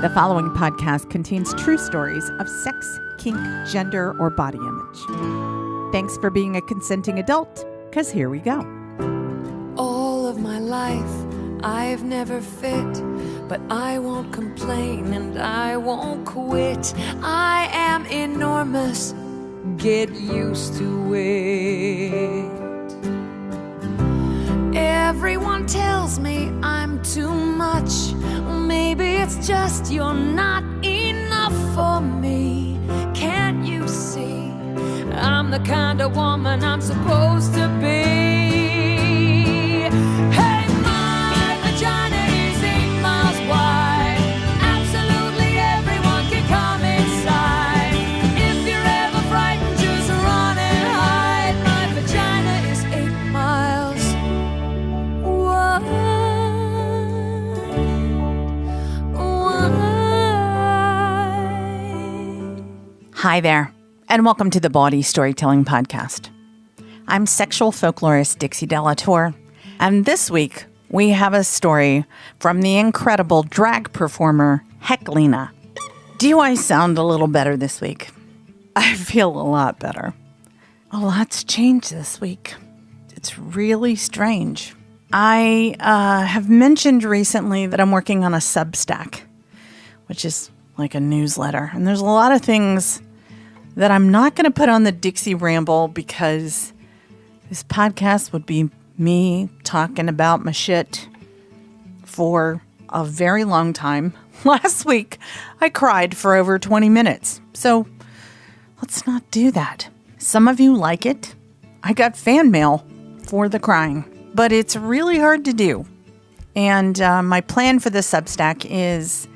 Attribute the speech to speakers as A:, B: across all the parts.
A: The following podcast contains true stories of sex, kink, gender, or body image. Thanks for being a consenting adult, because here we go.
B: All of my life, I've never fit, but I won't complain and I won't quit. I am enormous, get used to it. Everyone tells me I'm too much. Maybe it's just you're not enough for me. Can't you see? I'm the kind of woman I'm supposed to be. Hey, my vagina is 8 miles wide. Absolutely everyone can come inside. If you're ever frightened, just run and hide. My vagina is 8 miles wide.
A: Hi there, and welcome to the Bawdy Storytelling Podcast. I'm sexual folklorist DixieDeLaTour, and this week we have a story from the incredible drag performer Heklina. Do I sound a little better this week? I feel a lot better. A lot's changed this week. It's really strange. I have mentioned recently that I'm working on a Substack, which is like a newsletter, and there's a lot of things that I'm not going to put on the Dixie Ramble because this podcast would be me talking about my shit for a very long time. Last week, I cried for over 20 minutes. So let's not do that. Some of you like it. I got fan mail for the crying, but it's really hard to do. And my plan for the Substack is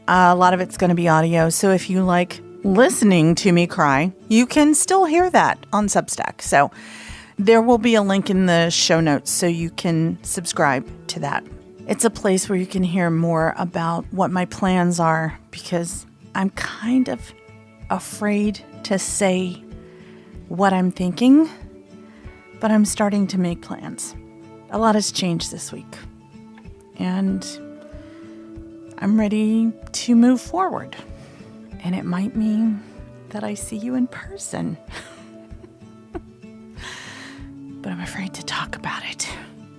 A: a lot of it's going to be audio. So if you like listening to me cry, you can still hear that on Substack. So there will be a link in the show notes so you can subscribe to that. It's a place where you can hear more about what my plans are because I'm kind of afraid to say what I'm thinking, but I'm starting to make plans. A lot has changed this week, and I'm ready to move forward. And it might mean that I see you in person. But I'm afraid to talk about it.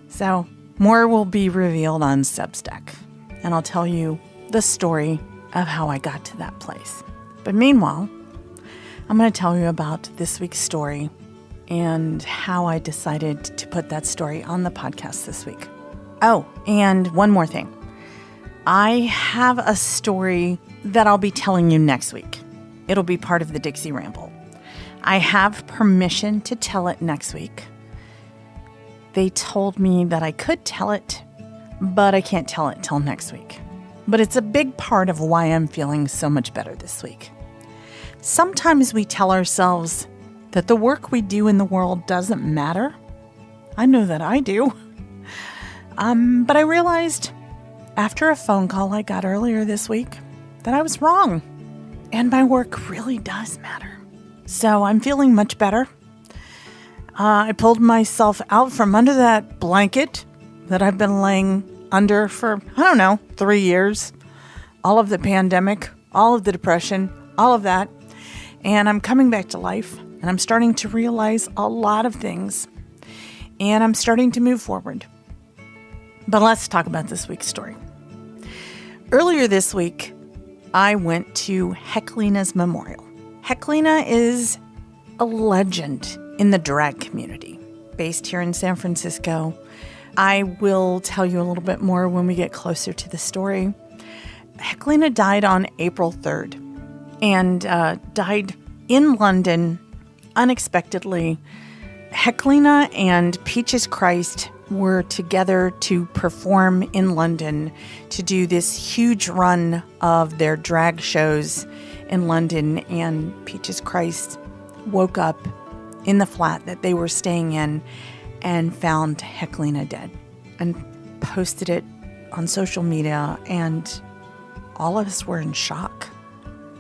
A: So more will be revealed on Substack. And I'll tell you the story of how I got to that place. But meanwhile, I'm going to tell you about this week's story and how I decided to put that story on the podcast this week. Oh, and one more thing. I have a story that I'll be telling you next week. It'll be part of the Dixie Ramble. I have permission to tell it next week. They told me that I could tell it, but I can't tell it till next week. But it's a big part of why I'm feeling so much better this week. Sometimes we tell ourselves that the work we do in the world doesn't matter. I know that I do. But I realized after a phone call I got earlier this week that I was wrong, and my work really does matter. So I'm feeling much better. I pulled myself out from under that blanket that I've been laying under for, 3 years. All of the pandemic, all of the depression, all of that. And I'm coming back to life, and I'm starting to realize a lot of things, and I'm starting to move forward. But let's talk about this week's story. Earlier this week, I went to Heklina's memorial. Heklina is a legend in the drag community, based here in San Francisco. I will tell you a little bit more when we get closer to the story. Heklina died on April 3rd and died in London unexpectedly. Heklina and Peaches Christ were together to perform in London to do this huge run of their drag shows in London, and Peaches Christ woke up in the flat that they were staying in and found Heklina dead and posted it on social media, and all of us were in shock.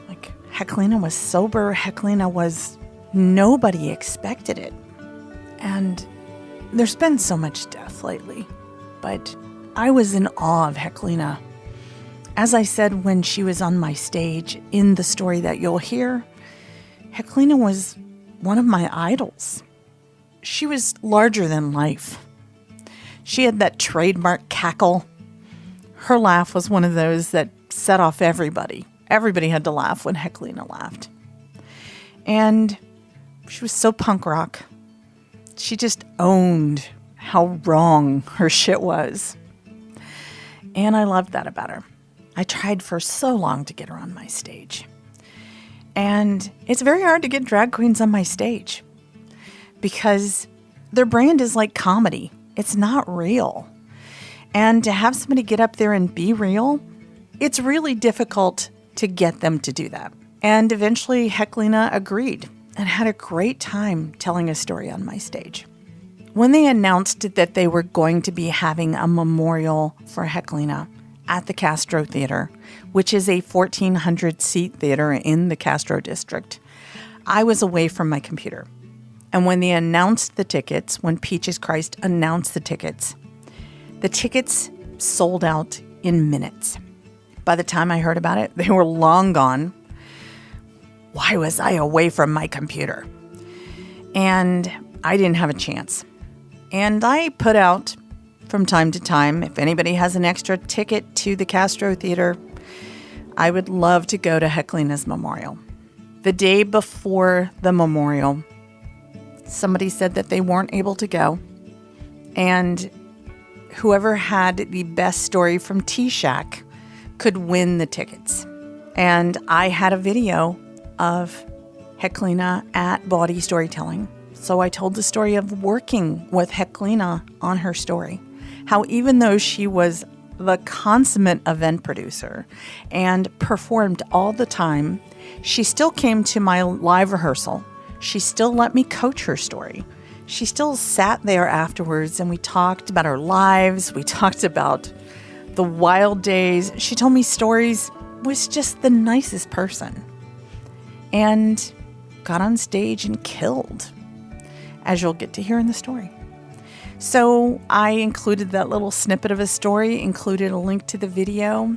A: Like, Heklina was sober. Nobody expected it. And there's been so much death lately, but I was in awe of Heklina As I said when she was on my stage in the story that you'll hear, Heklina was one of my idols. She was larger than life. She had that trademark cackle. Her laugh was one of those that set off everybody. Everybody had to laugh when Heklina laughed. And she was so punk rock. She just owned how wrong her shit was. And I loved that about her. I tried for so long to get her on my stage. And it's very hard to get drag queens on my stage because their brand is like comedy. It's not real. And to have somebody get up there and be real, it's really difficult to get them to do that. And eventually Heklina agreed and had a great time telling a story on my stage. When they announced that they were going to be having a memorial for Heklina at the Castro Theater, which is a 1,400-seat theater in the Castro district, I was away from my computer. And when they announced the tickets, when Peaches Christ announced the tickets sold out in minutes. By the time I heard about it, they were long gone. Why was I away from my computer? And I didn't have a chance. And I put out from time to time, if anybody has an extra ticket to the Castro Theater, I would love to go to Heklina's memorial. The day before the memorial, somebody said that they weren't able to go. And whoever had the best story from TShack could win the tickets. And I had a video of Heklina at BawdyStorytelling. So I told the story of working with Heklina on her story. How even though she was the consummate event producer and performed all the time, she still came to my live rehearsal. She still let me coach her story. She still sat there afterwards and we talked about our lives. We talked about the wild days. She told me stories, was just the nicest person. And got on stage and killed, as you'll get to hear in the story. So I included that little snippet of a story, included a link to the video,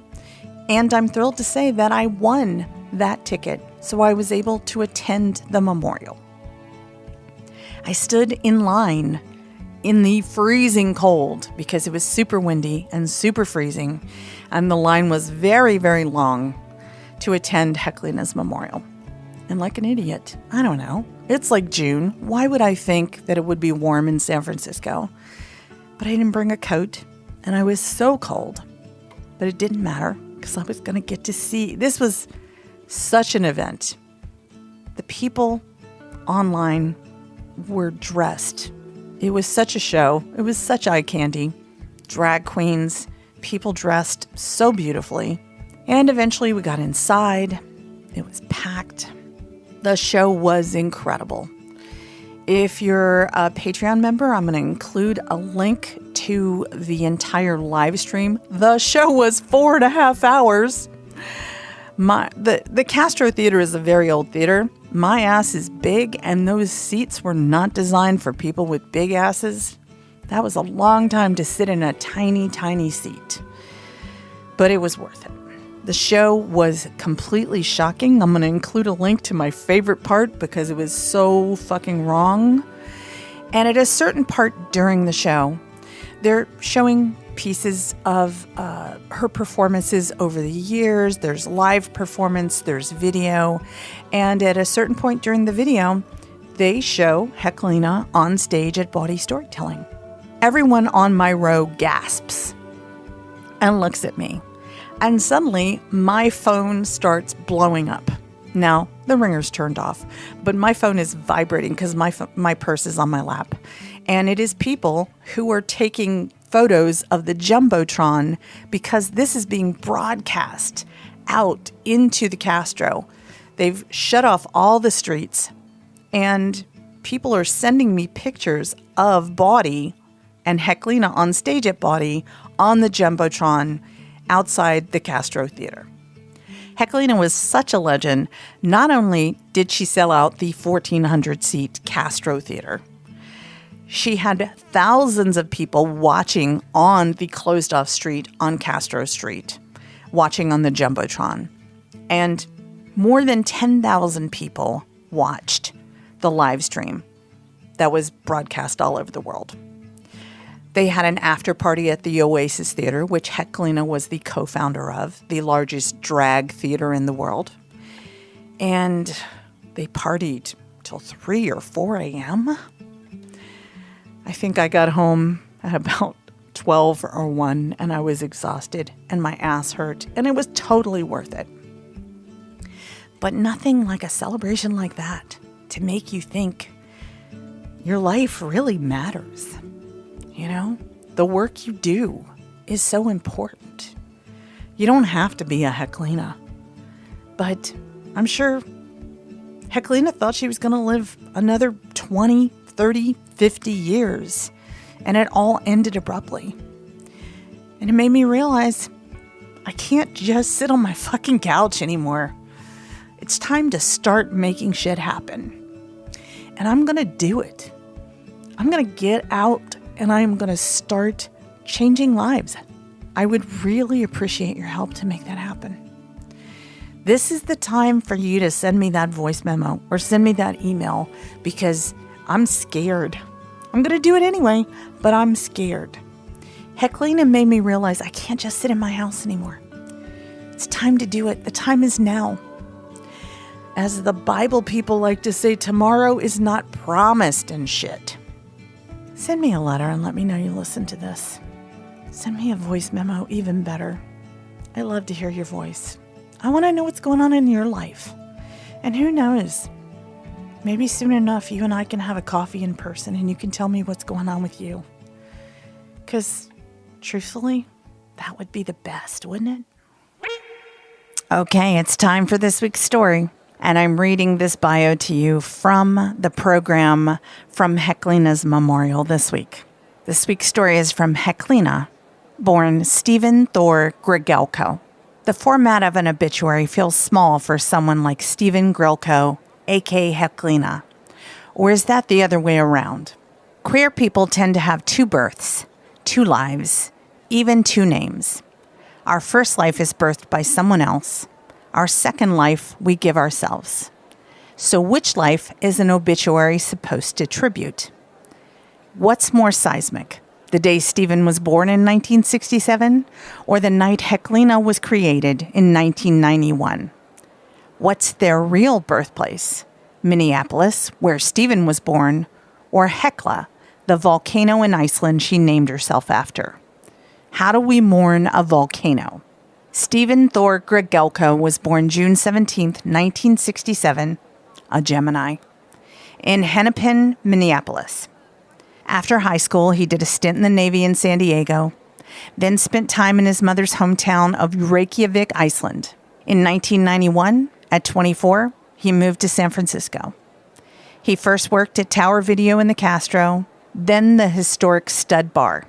A: and I'm thrilled to say that I won that ticket, so I was able to attend the memorial. I stood in line in the freezing cold because it was super windy and super freezing, and the line was very, very long to attend Heklina's memorial. And like an idiot, I don't know, it's like June. Why would I think that it would be warm in San Francisco? But I didn't bring a coat, and I was so cold. But it didn't matter because I was going to get to see. This was such an event. The people online were dressed. It was such a show. It was such eye candy. Drag queens, people dressed so beautifully. And eventually we got inside. It was packed. The show was incredible. If you're a Patreon member, I'm going to include a link to the entire live stream. The show was 4.5 hours. The Castro Theater is a very old theater. My ass is big, and those seats were not designed for people with big asses. That was a long time to sit in a tiny, tiny seat. But it was worth it. The show was completely shocking. I'm going to include a link to my favorite part because it was so fucking wrong. And at a certain part during the show, they're showing pieces of her performances over the years. There's live performance, there's video. And at a certain point during the video, they show Heklina on stage at BawdyStorytelling. Everyone on my row gasps and looks at me. And suddenly, my phone starts blowing up. Now, the ringer's turned off, but my phone is vibrating because my purse is on my lap. And it is people who are taking photos of the Jumbotron because this is being broadcast out into the Castro. They've shut off all the streets, and people are sending me pictures of Bawdy and Heklina on stage at Bawdy on the Jumbotron outside the Castro Theater. Heklina was such a legend. Not only did she sell out the 1,400-seat Castro Theater, she had thousands of people watching on the closed-off street on Castro Street, watching on the Jumbotron. And more than 10,000 people watched the live stream that was broadcast all over the world. They had an after party at the Oasis Theater, which Heklina was the co-founder of, the largest drag theater in the world. And they partied till 3 or 4 a.m. I think I got home at about 12 or 1, and I was exhausted, and my ass hurt, and it was totally worth it. But nothing like a celebration like that to make you think your life really matters. You know, the work you do is so important. You don't have to be a Heklina, but I'm sure Heklina thought she was going to live another 20, 30, 50 years, and it all ended abruptly. And it made me realize I can't just sit on my fucking couch anymore. It's time to start making shit happen. And I'm going to do it. I'm going to get out and I'm going to start changing lives. I would really appreciate your help to make that happen. This is the time for you to send me that voice memo or send me that email because I'm scared. I'm going to do it anyway, but I'm scared. Heklina made me realize I can't just sit in my house anymore. It's time to do it. The time is now. As the Bible people like to say, tomorrow is not promised and shit. Send me a letter and let me know you listen to this. Send me a voice memo, even better. I love to hear your voice. I want to know what's going on in your life. And who knows? Maybe soon enough, you and I can have a coffee in person and you can tell me what's going on with you. Because, truthfully, that would be the best, wouldn't it? Okay, it's time for this week's story. And I'm reading this bio to you from the program from Heklina's memorial this week. This week's story is from Heklina, born Stefan Grygelko. The format of an obituary feels small for someone like Stefan Grygelko, a.k.a. Heklina. Or is that the other way around? Queer people tend to have 2 births, 2 lives, even 2 names. Our first life is birthed by someone else. Our second life we give ourselves. So which life is an obituary supposed to tribute? What's more seismic? The day Stefan was born in 1967 or the night Heklina was created in 1991? What's their real birthplace? Minneapolis, where Stefan was born, or Hekla, the volcano in Iceland she named herself after? How do we mourn a volcano? Stefan Grygelko was born June 17, 1967, a Gemini, in Hennepin, Minneapolis. After high school, he did a stint in the Navy in San Diego, then spent time in his mother's hometown of Reykjavik, Iceland. In 1991, at 24, he moved to San Francisco. He first worked at Tower Video in the Castro, then the historic Stud Bar.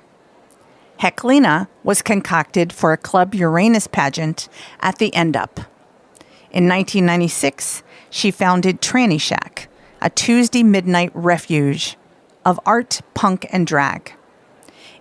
A: Heklina was concocted for a Club Uranus pageant at the End Up. In 1996, she founded Trannyshack, a Tuesday midnight refuge of art, punk, and drag.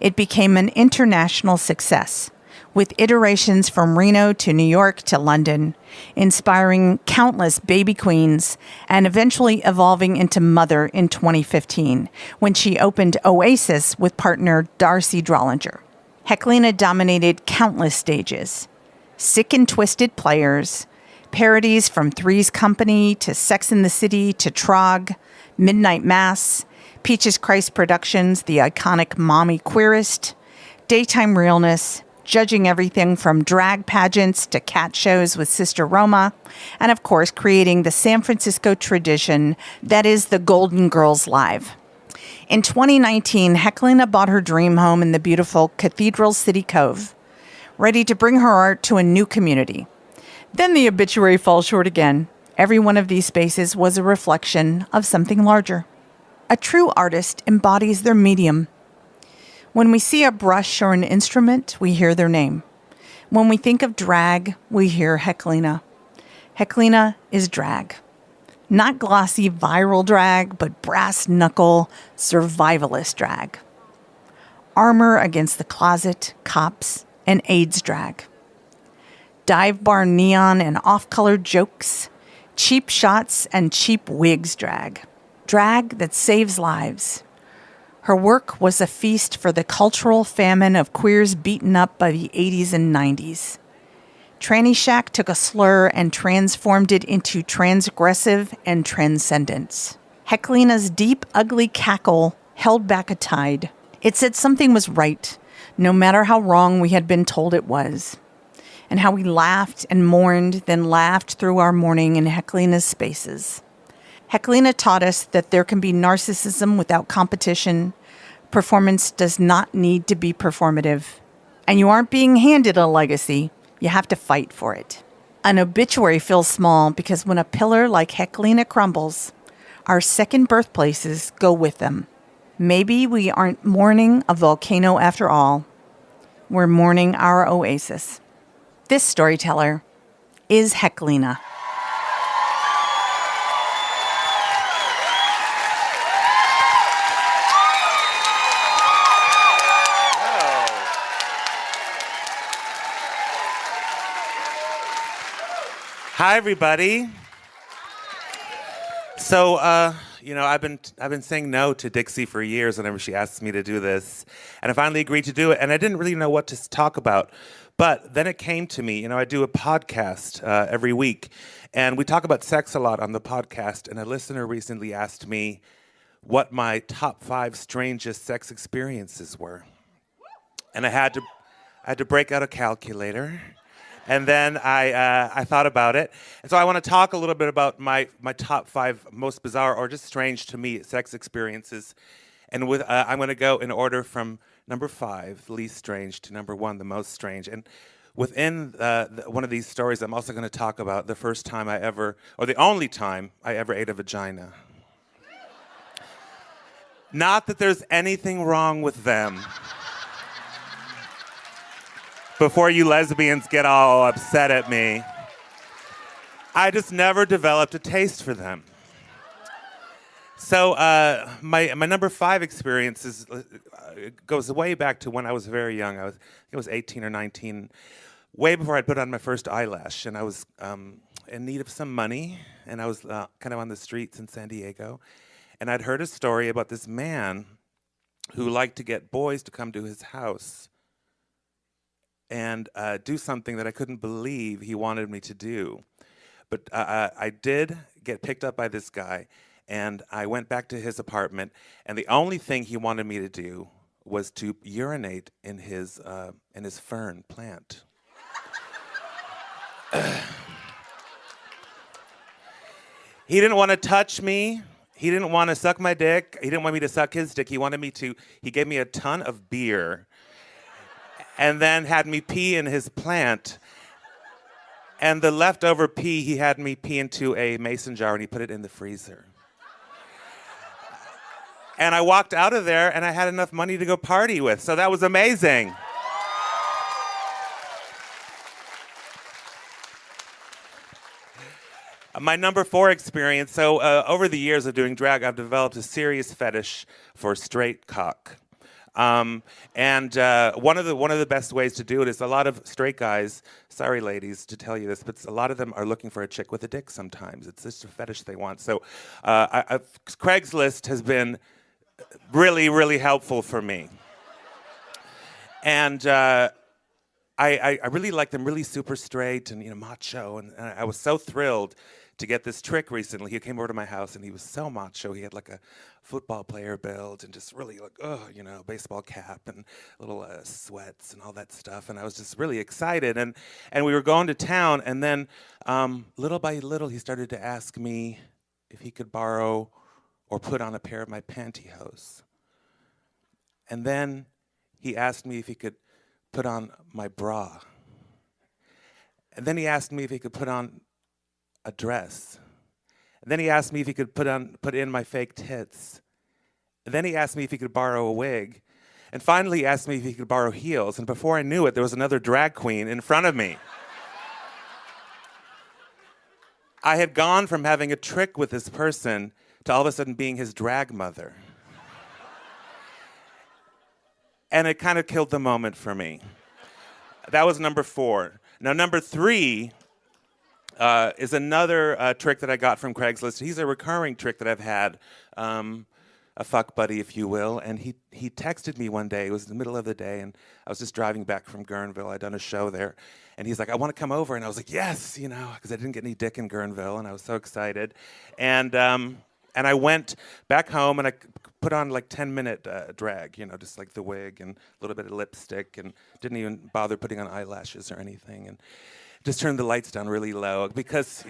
A: It became an international success, with iterations from Reno to New York to London, inspiring countless baby queens and eventually evolving into Mother in 2015, when she opened Oasis with partner Darcy Drollinger. Heklina dominated countless stages, sick and twisted players, parodies from Three's Company to Sex and the City to Trog, Midnight Mass, Peaches Christ Productions, the iconic Mommy Queerist, Daytime Realness, judging everything from drag pageants to cat shows with Sister Roma, and of course creating the San Francisco tradition that is the Golden Girls Live. In 2019, Heklina bought her dream home in the beautiful Cathedral City Cove, ready to bring her art to a new community. Then the obituary falls short again. Every one of these spaces was a reflection of something larger. A true artist embodies their medium. When we see a brush or an instrument, we hear their name. When we think of drag, we hear Heklina. Heklina is drag. Not glossy viral drag, but brass knuckle survivalist drag. Armor against the closet, cops, and AIDS drag. dive bar neon and off-color jokes, cheap shots and cheap wigs drag. Drag that saves lives. Her work was a feast for the cultural famine of queers beaten up by the 80s and 90s. Trannyshack took a slur and transformed it into transgressive and transcendence. Heklina's deep, ugly cackle held back a tide. It said something was right, no matter how wrong we had been told it was. And how we laughed and mourned, then laughed through our mourning in Heklina's spaces. Heklina taught us that there can be narcissism without competition. Performance does not need to be performative. And you aren't being handed a legacy. You have to fight for it. An obituary feels small because when a pillar like Heklina crumbles, our second birthplaces go with them. Maybe we aren't mourning a volcano after all. We're mourning our oasis. This storyteller is Heklina.
C: Hi, everybody. So, I've been saying no to Dixie for years whenever she asks me to do this, and I finally agreed to do it. And I didn't really know what to talk about, but then it came to me. I do a podcast every week, and we talk about sex a lot on the podcast. And a listener recently asked me what my top 5 strangest sex experiences were, and I had to break out a calculator. And then I thought about it. And so I want to talk a little bit about my top 5 most bizarre or just strange to me sex experiences. And I'm going to go in order from number 5, the least strange, to number 1, the most strange. And within one of these stories, I'm also going to talk about the first time or the only time I ever ate a vagina. Not that there's anything wrong with them. Before you lesbians get all upset at me, I just never developed a taste for them. So my number 5 experience goes way back to when I was very young. I was 18 or 19, way before I'd put on my first eyelash, and I was in need of some money, and I was kind of on the streets in San Diego, and I'd heard a story about this man who liked to get boys to come to his house and do something that I couldn't believe he wanted me to do. But I did get picked up by this guy, and I went back to his apartment, and the only thing he wanted me to do was to urinate in his fern plant. He didn't want to touch me. He didn't want to suck my dick. He didn't want me to suck his dick. He gave me a ton of beer and then had me pee in his plant. And the leftover pee, he had me pee into a mason jar and he put it in the freezer. And I walked out of there and I had enough money to go party with. So that was amazing. My number 4 experience. So over the years of doing drag, I've developed a serious fetish for straight cock. And one of the best ways to do it is a lot of straight guys, sorry ladies to tell you this, but a lot of them are looking for a chick with a dick sometimes. It's just a fetish they want. So Craigslist has been really, really helpful for me. And I really like them really super straight and macho. And I was so thrilled to get this trick recently. He came over to my house and he was so macho. He had like a football player build and just really like, baseball cap and little sweats and all that stuff. And I was just really excited. And we were going to town. And then little by little, he started to ask me if he could borrow or put on a pair of my pantyhose. And then he asked me if he could put on my bra. And then he asked me if he could put on a dress. And then he asked me if he could put in my fake tits. And then he asked me if he could borrow a wig. And finally he asked me if he could borrow heels. And before I knew it, there was another drag queen in front of me. I had gone from having a trick with this person to all of a sudden being his drag mother. And it kind of killed the moment for me. That was number 4. Now, number 3 is another trick that I got from Craigslist. He's a recurring trick that I've had, a fuck buddy, if you will. And he texted me one day. It was in the middle of the day, and I was just driving back from Guerneville. I'd done a show there. And he's like, I want to come over. And I was like, yes, because I didn't get any dick in Guerneville, and I was so excited. And I went back home, and I put on like 10-minute drag, just like the wig and a little bit of lipstick, and didn't even bother putting on eyelashes or anything. And just turned the lights down really low because,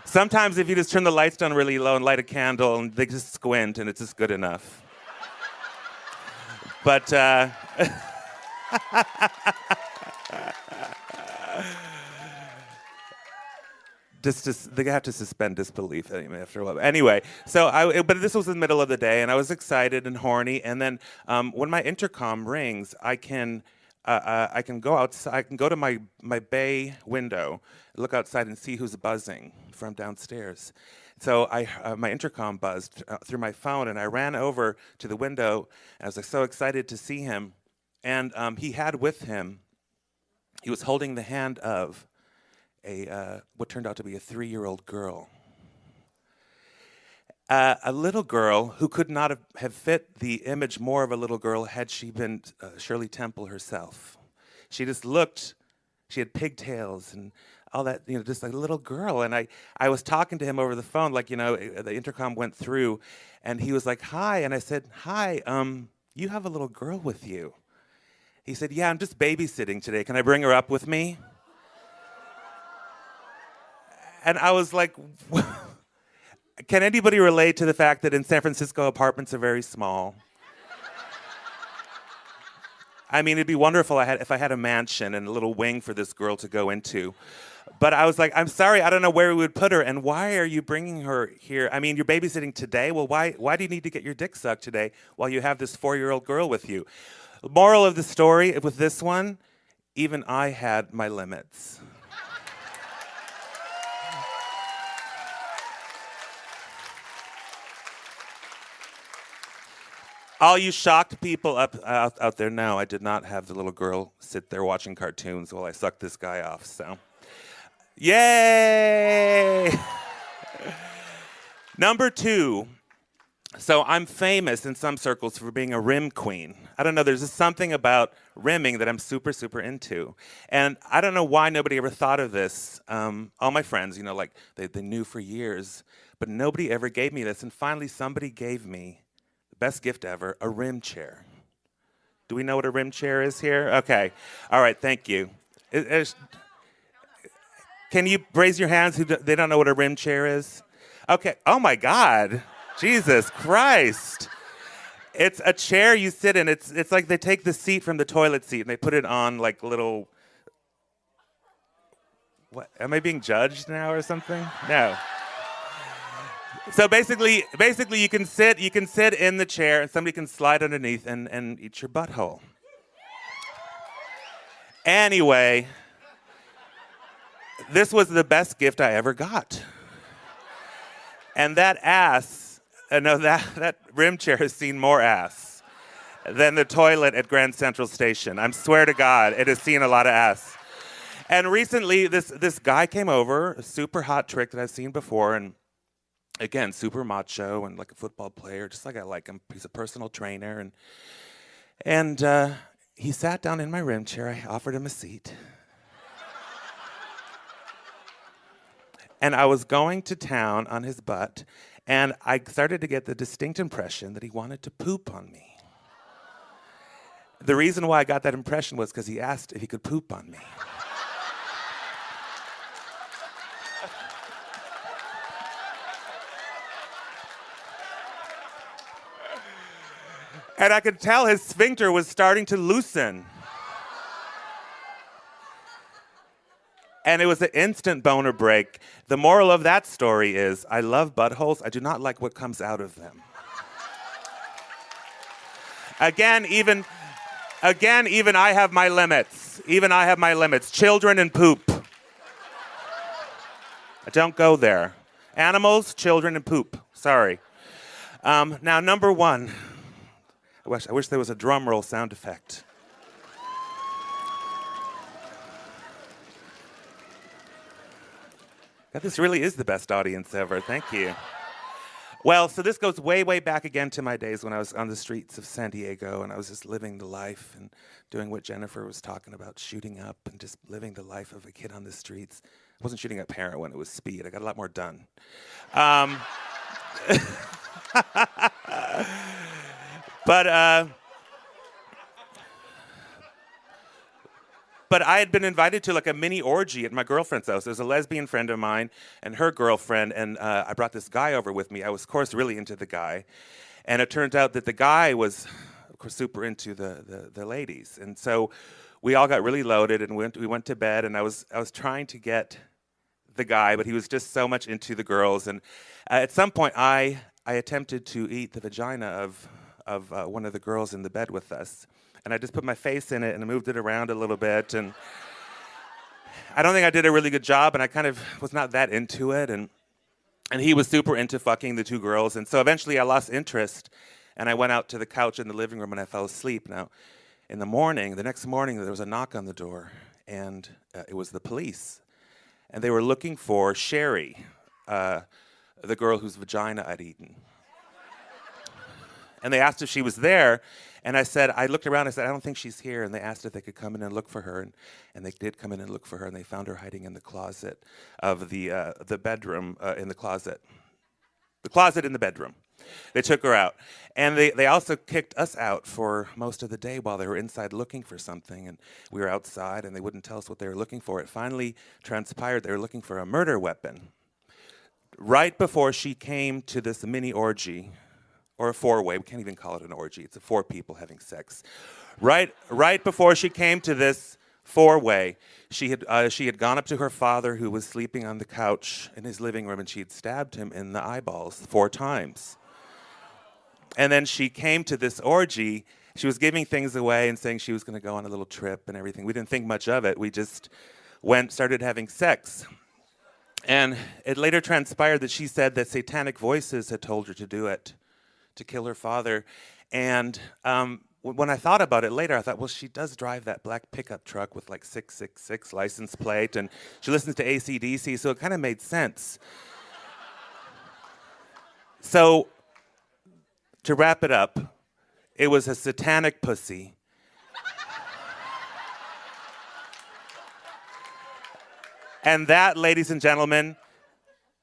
C: sometimes if you just turn the lights down really low and light a candle and they just squint and it's just good enough. But they have to suspend disbelief after a while. Anyway, but this was in the middle of the day, and I was excited and horny. And then when my intercom rings, I can go outside. I can go to my bay window, look outside, and see who's buzzing from downstairs. So my intercom buzzed through my phone, and I ran over to the window. And I was so excited to see him, and he had with him. He was holding the hand of what turned out to be a 3-year-old girl. A little girl who could not have fit the image more of a little girl had she been Shirley Temple herself. She just looked, she had pigtails and all that, just like a little girl. And I was talking to him over the phone, like, the intercom went through, and he was like, hi. And I said, hi, you have a little girl with you. He said, yeah, I'm just babysitting today. Can I bring her up with me? And I was like, can anybody relate to the fact that in San Francisco, apartments are very small? I mean, it'd be wonderful if I had a mansion and a little wing for this girl to go into. But I was like, I'm sorry, I don't know where we would put her, and why are you bringing her here? I mean, you're babysitting today? Well, why do you need to get your dick sucked today while you have this 4-year-old girl with you? Moral of the story with this one, even I had my limits. All you shocked people out there know, I did not have the little girl sit there watching cartoons while I sucked this guy off, so. Yay! Number 2. So I'm famous in some circles for being a rim queen. I don't know, there's just something about rimming that I'm super, super into. And I don't know why nobody ever thought of this. All my friends, like they knew for years, but nobody ever gave me this. And finally somebody gave me best gift ever, a rim chair. Do we know what a rim chair is here? Okay. All right, thank you. Can you raise your hands who they don't know what a rim chair is? Okay. Oh, my God. Jesus Christ. It's a chair you sit in. It's like they take the seat from the toilet seat and they put it on like little... What? Am I being judged now or something? No. So basically you can sit in the chair and somebody can slide underneath and eat your butthole. Anyway, this was the best gift I ever got. And that ass, that rim chair has seen more ass than the toilet at Grand Central Station. I swear to God, it has seen a lot of ass. And recently this guy came over, a super hot trick that I've seen before, and again, super macho and like a football player, just like I like him. He's a personal trainer. And he sat down in my rim chair. I offered him a seat. And I was going to town on his butt, and I started to get the distinct impression that he wanted to poop on me. The reason why I got that impression was because he asked if he could poop on me. And I could tell his sphincter was starting to loosen. And it was an instant boner break. The moral of that story is, I love buttholes. I do not like what comes out of them. Again, even I have my limits. Even I have my limits. Children and poop. I don't go there. Animals, children, and poop. Sorry. Now, number 1. I wish there was a drum roll sound effect. God, this really is the best audience ever. Thank you. Well, so this goes way, way back again to my days when I was on the streets of San Diego and I was just living the life and doing what Jennifer was talking about, shooting up and just living the life of a kid on the streets. I wasn't shooting up heroin, it was speed. I got a lot more done. But I had been invited to like a mini orgy at my girlfriend's house. There was a lesbian friend of mine and her girlfriend, and I brought this guy over with me. I was, of course, really into the guy. And it turned out that the guy was, of course, super into the ladies. And so we all got really loaded and we went to bed, and I was trying to get the guy, but he was just so much into the girls. And at some point, I attempted to eat the vagina of one of the girls in the bed with us. And I just put my face in it and I moved it around a little bit. And I don't think I did a really good job, and I kind of was not that into it. And he was super into fucking the two girls. And so eventually I lost interest, and I went out to the couch in the living room and I fell asleep. Now, in the next morning, there was a knock on the door, and it was the police. And they were looking for Sherry, the girl whose vagina I'd eaten. And they asked if she was there, and I looked around, I said, I don't think she's here, and they asked if they could come in and look for her, and they did come in and look for her, and they found her hiding in the closet of the bedroom, in the closet in the bedroom. They took her out, and they also kicked us out for most of the day while they were inside looking for something, and we were outside, and they wouldn't tell us what they were looking for. It finally transpired they were looking for a murder weapon. Right before she came to this mini orgy, or a four-way, we can't even call it an orgy, it's 4 people having sex. Right before she came to this four-way, she had gone up to her father, who was sleeping on the couch in his living room, and she had stabbed him in the eyeballs 4 times. And then she came to this orgy. She was giving things away and saying she was going to go on a little trip and everything. We didn't think much of it. We just started having sex. And it later transpired that she said that satanic voices had told her to do it, to kill her father. And when I thought about it later, I thought, well, she does drive that black pickup truck with like 666 license plate, and she listens to AC/DC, so it kind of made sense. So, to wrap it up, it was a satanic pussy. And that, ladies and gentlemen,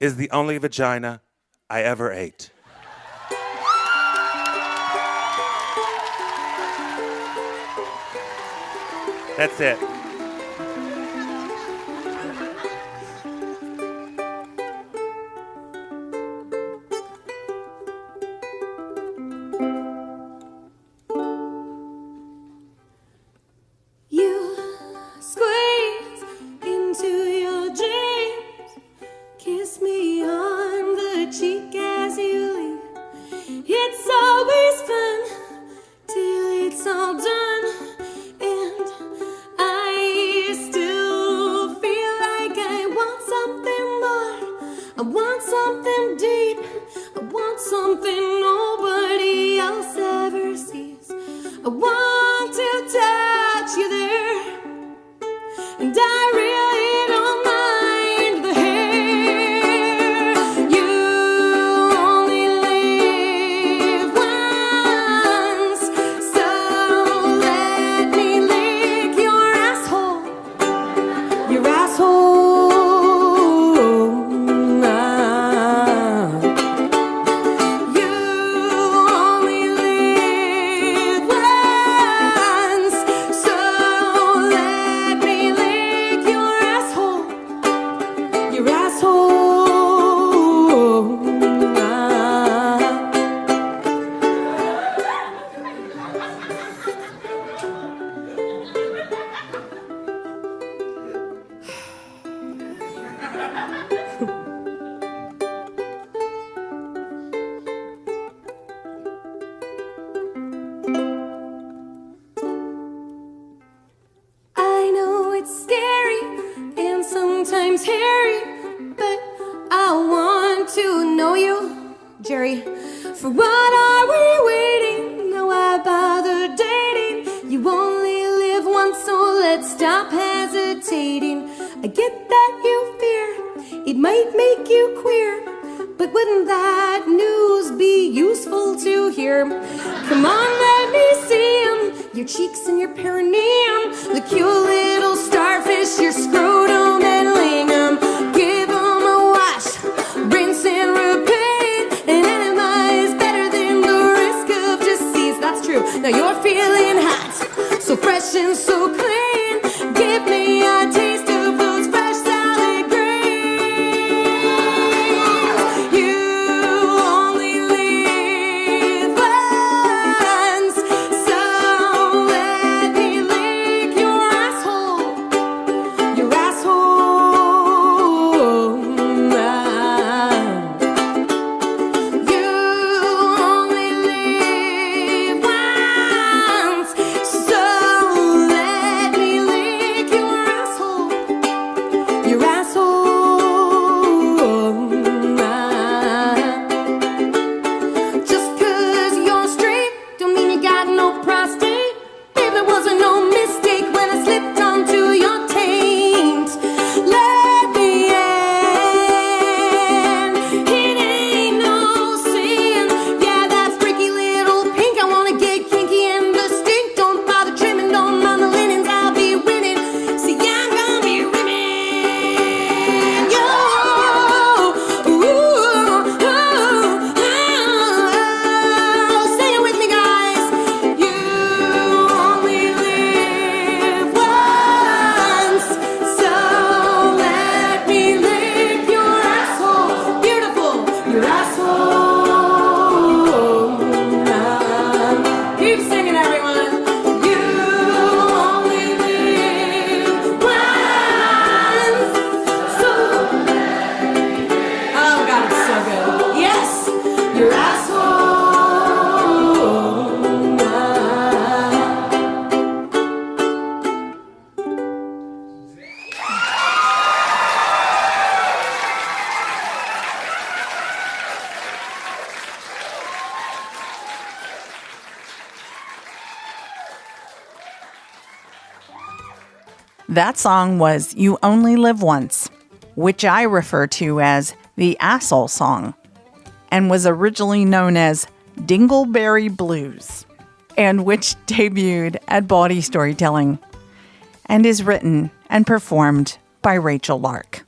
C: is the only vagina I ever ate. That's it.
B: You squeeze into your jeans, kiss me on the cheek as you leave. It's always fun till it's all done, and I still feel like I want something more. I want something deep. I want something nobody else ever sees. I want to touch you there, and I really don't mind the hair. You only live once, so let me lick your asshole. Your asshole. You only live once, so let me lick your asshole. Your asshole. I know it's scary and sometimes hairy, but I want to know you, Jerry. For what are we waiting? No, I bother dating. You only live once, so let's stop hesitating. I get that you fear it
D: might make you queer, but wouldn't that news be useful to hear? Come on, let me see 'em, your cheeks and your perineum, the cute little starfish, your scrotum and lingam. Give 'em a wash, rinse and repeat, an enema is better than the risk of disease. That's true. Now you're feeling hot, so fresh and so clean. Give me a taste of those fresh salad greens. You only live once, so let me lick your asshole. Your asshole. You only live once, so let me lick your asshole. Your asshole. Just 'cause you're straight don't mean you got no prostate. Babe, it wasn't no mistake when I slipped onto your taint. Let me in. It ain't no sin. Yeah, that's freaky little pink. I wanna get kinky and distinct. Don't bother trimming, don't mind the linens. I'll be winning. See, I'm gonna be rimming. Yo, say it with me, guys. You only live once, so let me lick your asshole. Beautiful, your asshole. Keep singing, everyone. You only live once, so oh God, it's so good. Yes, your asshole.
A: That song was You Only Live Once, which I refer to as the Asshole Song, and was originally known as Dingleberry Blues, and which debuted at BawdyStorytelling, and is written and performed by Rachel Lark.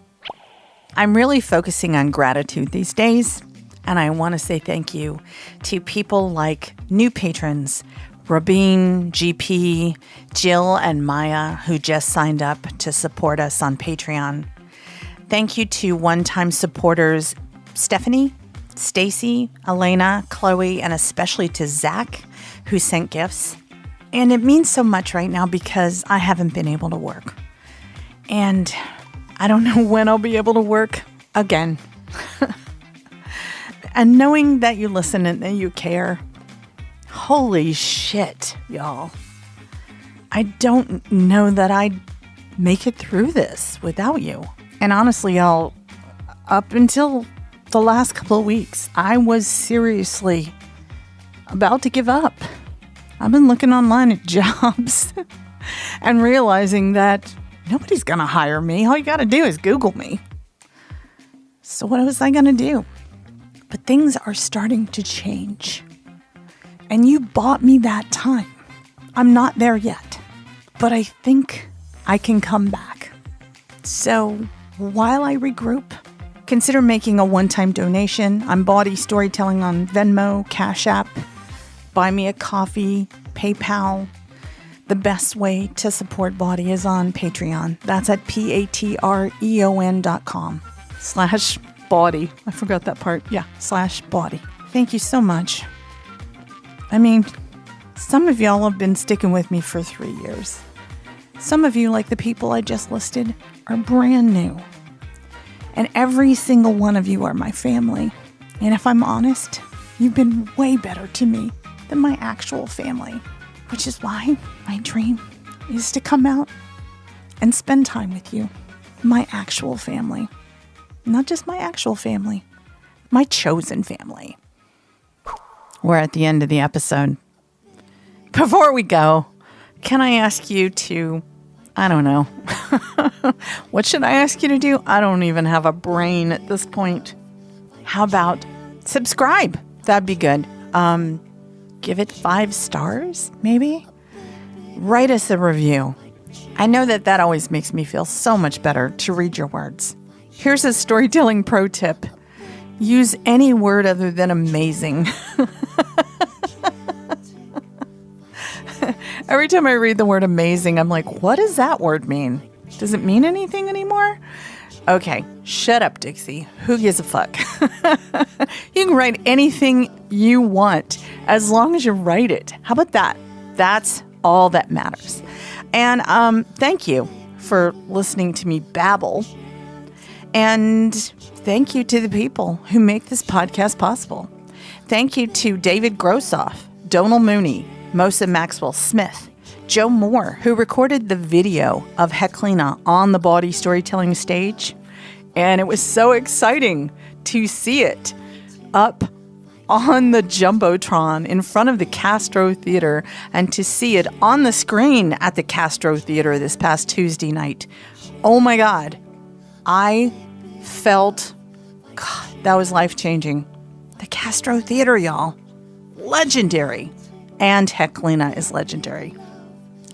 A: I'm really focusing on gratitude these days, and I want to say thank you to people like new patrons, Rabin, GP, Jill, and Maya, who just signed up to support us on Patreon. Thank you to one-time supporters Stephanie, Stacy, Elena, Chloe, and especially to Zach, who sent gifts. And it means so much right now because I haven't been able to work. And I don't know when I'll be able to work again. And knowing that you listen and that you care, holy shit, y'all. I don't know that I'd make it through this without you. And honestly, y'all, up until the last couple of weeks, I was seriously about to give up. I've been looking online at jobs and realizing that nobody's going to hire me. All you got to do is Google me. So what was I going to do? But things are starting to change. And you bought me that time. I'm not there yet, but I think I can come back. So while I regroup, consider making a one-time donation. I'm BawdyStorytelling on Venmo, CashApp, BuyMeACoffee, PayPal. The best way to support Bawdy is on Patreon. That's at patreon.com/Bawdy. I forgot that part. Yeah, /Bawdy. Thank you so much. I mean, some of y'all have been sticking with me for 3 years. Some of you, like the people I just listed, are brand new. And every single one of you are my family. And if I'm honest, you've been way better to me than my actual family. Which is why my dream is to come out and spend time with you, my actual family. Not just my actual family, my chosen family. We're at the end of the episode. Before we go, can I ask you to I don't know. What should I ask you to do? I don't even have a brain at this point. How about subscribe? That'd be good. Give it 5 stars, maybe? Write us a review. I know that always makes me feel so much better to read your words. Here's a storytelling pro tip. Use any word other than amazing. Every time I read the word amazing, I'm like, what does that word mean? Does it mean anything anymore? Okay, shut up, Dixie. Who gives a fuck? You can write anything you want as long as you write it. How about that? That's all that matters. And thank you for listening to me babble. And thank you to the people who make this podcast possible. Thank you to David Grossoff, Donal Mooney, Mosa Maxwell Smith, Joe Moore, who recorded the video of Heklina on the Bawdy Storytelling stage. And it was so exciting to see it up on the Jumbotron in front of the Castro Theater and to see it on the screen at the Castro Theater this past Tuesday night. Oh my God. I felt, God, that was life-changing. The Castro Theater, y'all. Legendary. And Heklina is legendary.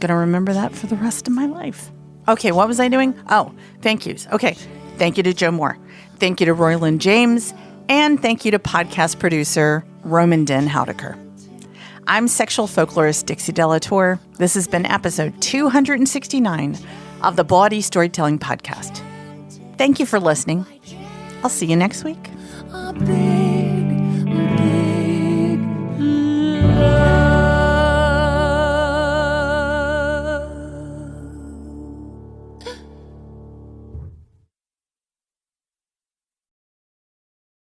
A: Gonna remember that for the rest of my life. Okay, what was I doing? Oh, thank yous. Okay, thank you to Joe Moore. Thank you to Royland James. And thank you to podcast producer Roman Den Houdeker. I'm sexual folklorist DixieDeLaTour. This has been episode 269 of the Bawdy Storytelling Podcast. Thank you for listening. I'll see you next week.
B: A big love.